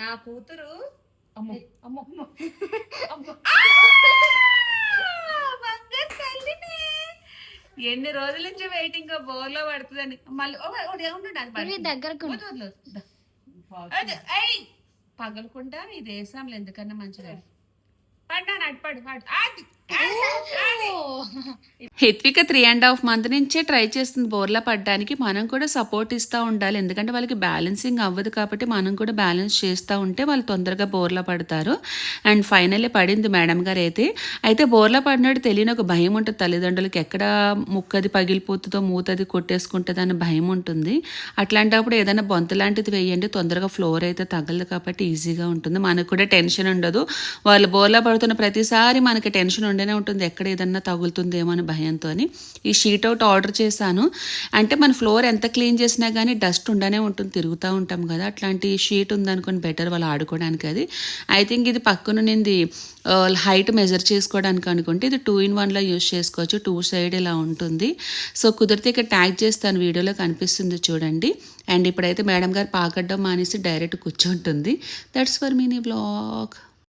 నా కూతురు అమ్మో అమ్మో అమ్మో బంగారు తల్లినే. ఎన్ని రోజుల నుంచి వెయిటింగ్ బోర్లో పడుతుందని మళ్ళీ దగ్గరకు పగలకుండా ఈ దేశంలో ఎందుకన్నా మంచిది పడ్డా నడిపాడు హిత్విక 3.5 months నుంచే ట్రై చేస్తుంది బోర్లా పడడానికి. మనం కూడా సపోర్ట్ ఇస్తూ ఉండాలి, ఎందుకంటే వాళ్ళకి బ్యాలెన్సింగ్ అవ్వదు కాబట్టి మనం కూడా బ్యాలెన్స్ చేస్తూ ఉంటే వాళ్ళు తొందరగా బోర్లా పడతారు. అండ్ ఫైనల్లీ పడింది మేడం గారు అయితే బోర్లా పడినట్టు తెలియని ఒక భయం ఉంటుంది తల్లిదండ్రులకి, ఎక్కడ ముక్కది పగిలిపోతుందో మూతది కొట్టేసుకుంటుందో అని భయం ఉంటుంది. అట్లాంటప్పుడు ఏదైనా బొంత లాంటిది వేయండి, తొందరగా ఫ్లోర్ అయితే తగలదు కాబట్టి ఈజీగా ఉంటుంది, మనకు కూడా టెన్షన్ ఉండదు. వాళ్ళు బోర్లా పడుతున్న ప్రతిసారి మనకి టెన్షన్ ఉండనే ఉంటుంది, ఎక్కడ ఏదన్నా తగులుతుందేమో అని భయంతో. ఈ షీట్ అవుట్ ఆర్డర్ చేశాను. అంటే మన ఫ్లోర్ ఎంత క్లీన్ చేసినా కానీ డస్ట్ ఉండనే ఉంటుంది, తిరుగుతూ ఉంటాం కదా, అట్లాంటి షీట్ ఉందనుకోండి బెటర్ వాళ్ళు ఆడుకోవడానికి. అది ఐ థింక్ ఇది పక్కన నింది హైట్ మెజర్ చేసుకోవడానికి అనుకుంటే ఇది 2-in-1 యూస్ చేసుకోవచ్చు, 2 side ఇలా ఉంటుంది. సో కుదిరితే ఇక్కడ ట్యాగ్ చేస్తాను, వీడియోలో కనిపిస్తుంది చూడండి. అండ్ ఇప్పుడైతే మేడం గారు పాకడ్డం మానేసి డైరెక్ట్ కూర్చుంటుంది. That's for mini blog.